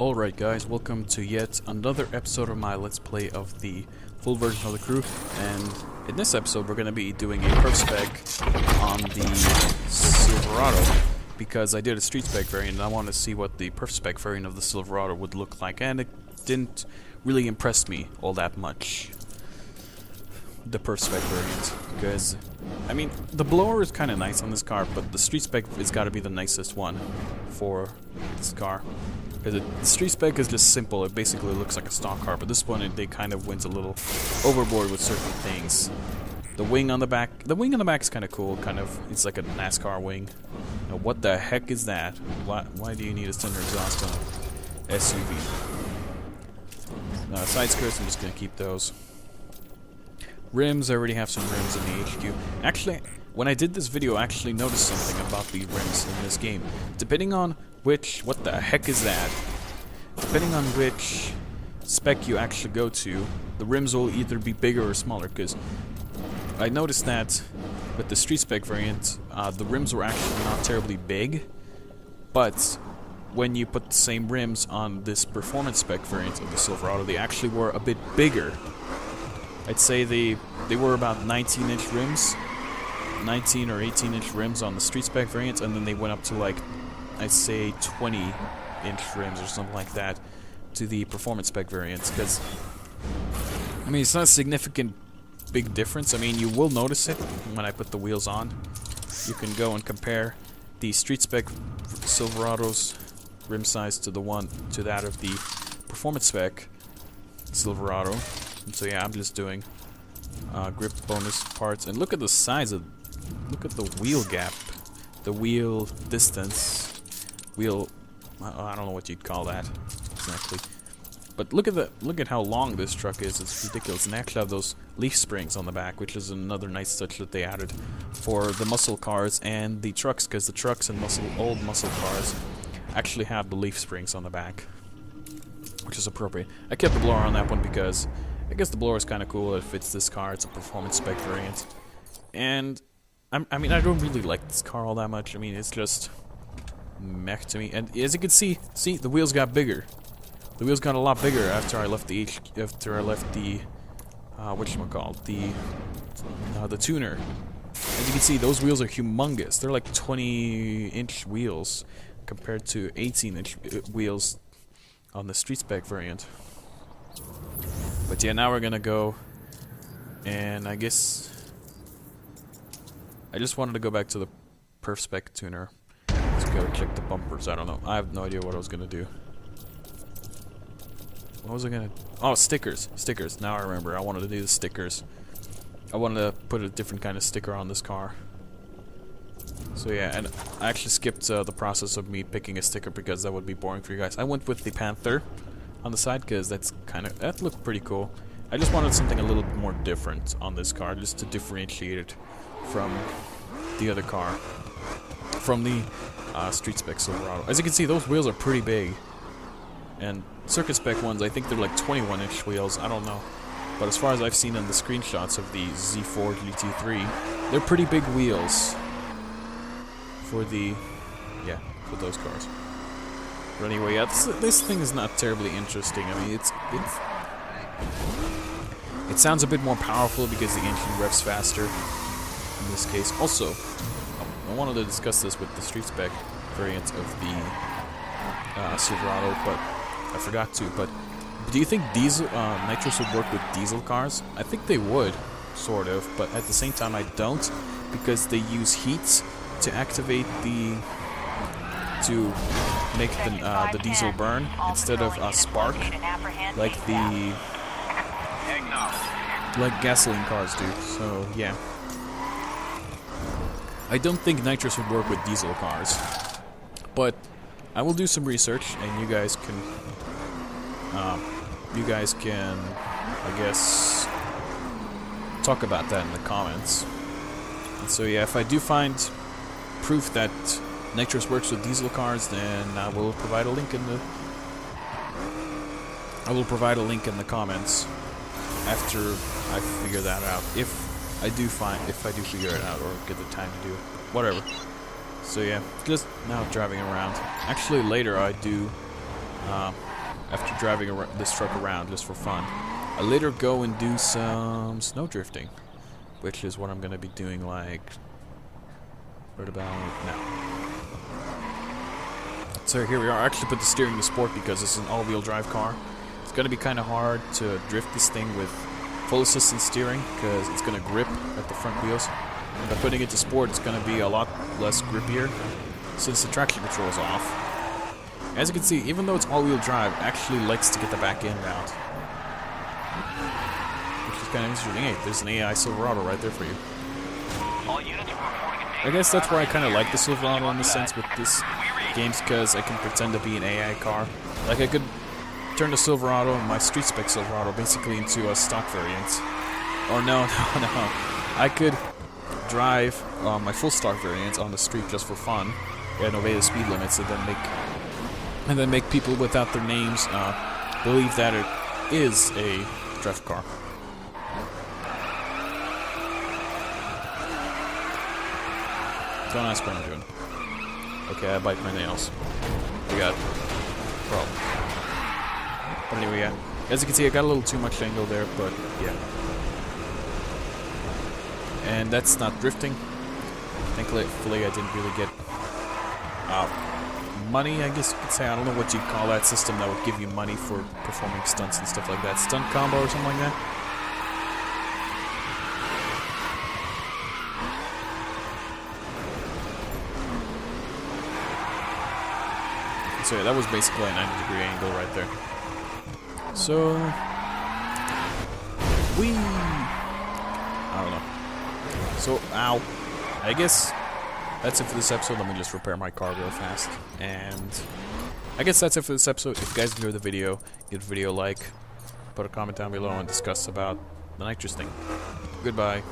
Alright guys, welcome to yet another episode of my Let's Play of the full version of the crew, and in this episode we're going to be doing a Perf Spec on the Silverado, because I did a Street Spec variant and I wanted to see what the Perf Spec variant of the Silverado would look like, and it didn't really impress me all that much, the Perf Spec variant, because, I mean, the blower is kind of nice on this car, but the Street Spec has got to be the nicest one for this car. Because the Street Spec is just simple, it basically looks like a stock car, but this one, they kind of went a little overboard with certain things. The wing on the back is kind of cool, it's like a NASCAR wing. Now, what the heck is that? Why do you need a cylinder exhaust on an SUV? Side skirts, I'm just going to keep those. Rims, I already have some rims in the HQ. Actually, when I did this video, I actually noticed something about the rims in this game. Depending on what the heck is that? Depending on which spec you actually go to, the rims will either be bigger or smaller, because I noticed that with the Street Spec variant, the rims were actually not terribly big, but when you put the same rims on this Performance Spec variant of the Silverado, they actually were a bit bigger. I'd say they were about 19-inch rims, 19 or 18-inch rims on the Street Spec variant, and then they went up to like, I'd say 20-inch rims or something like that to the Performance Spec variants, because, I mean, it's not a significant big difference. I mean, you will notice it when I put the wheels on. You can go and compare the Street Spec Silverado's rim size to that of the Performance Spec Silverado. And so yeah, I'm just doing grip bonus parts, and look at the size of, look at the wheel gap, the wheel distance. I don't know what you'd call that exactly, but look at how long this truck is. It's ridiculous. And they actually have those leaf springs on the back, which is another nice touch that they added for the muscle cars and the trucks, because the trucks and old muscle cars actually have the leaf springs on the back, which is appropriate. I kept the blower on that one because I guess the blower is kind of cool. It fits this car. It's a Performance Spec variant, and I mean, I don't really like this car all that much. I mean, it's just meh to me. And as you can see, the wheels got bigger. The wheels got a lot bigger after I left the whatchamacallit, the tuner. As you can see, those wheels are humongous. They're like 20-inch wheels compared to 18-inch wheels on the Street Spec variant. But yeah, now we're gonna go, and I guess I just wanted to go back to the Perf Spec tuner. Let's go check the bumpers. I don't know. I have no idea what I was gonna do. What was I gonna? Oh, stickers. Stickers. Now I remember. I wanted to do the stickers. I wanted to put a different kind of sticker on this car. So yeah, and I actually skipped the process of me picking a sticker because that would be boring for you guys. I went with the Panther on the side because that looked pretty cool. I just wanted something a little bit more different on this car, just to differentiate it from the other car, from the Street Spec Silverado. As you can see, those wheels are pretty big, and Circuit Spec ones, I think they're like 21-inch wheels. I don't know, but as far as I've seen in the screenshots of the Z4 GT3, they're pretty big wheels for for those cars. But anyway, yeah, this thing is not terribly interesting. I mean, it sounds a bit more powerful because the engine revs faster in this case. Also, I wanted to discuss this with the Street Spec variant of the Silverado, but I forgot to. But do you think nitrous would work with diesel cars? I think they would, sort of, but at the same time I don't, because they use heat to activate to make the diesel burn instead of a spark like gasoline cars do. So yeah, I don't think nitrous would work with diesel cars, but I will do some research, and you guys can I guess talk about that in the comments. And so yeah, if I do find proof that nitrous works with diesel cars, then I will provide a link in the comments after I figure that out. If I do figure it out or get the time to do it, whatever. So yeah, just now driving around. Actually later I do after driving this truck around just for fun. I'll later go and do some snow drifting, which is what I'm gonna be doing like right about now. So here we are. I actually put the steering to sport because this is an all-wheel drive car. It's gonna be kind of hard to drift this thing with full assistance steering because it's gonna grip at the front wheels. And by putting it to sport, it's gonna be a lot less grippier since the traction control is off. As you can see, even though it's all-wheel drive, it actually likes to get the back end out. Which is kind of interesting. Hey, there's an AI Silverado right there for you. I guess that's why I kind of like the Silverado in the sense with this games, because I can pretend to be an AI car. Like I could turn the Silverado, my street spec Silverado, basically into a stock variant. Or no. I could drive my full stock variant on the street just for fun and obey the speed limits, and then make people without their names believe that it is a drift car. Don't ask what I'm doing. Okay, I bite my nails. We got a problem. But anyway, yeah. As you can see, I got a little too much angle there, but yeah. And that's not drifting. Thankfully, I didn't really get money, I guess you could say. I don't know what you'd call that system that would give you money for performing stunts and stuff like that. Stunt combo or something like that. So yeah, that was basically a 90-degree angle right there. So I don't know. So, ow. I guess that's it for this episode. Let me just repair my car real fast. And I guess that's it for this episode. If you guys enjoyed the video, give the video a like, put a comment down below, and discuss about the nitrous thing. Goodbye.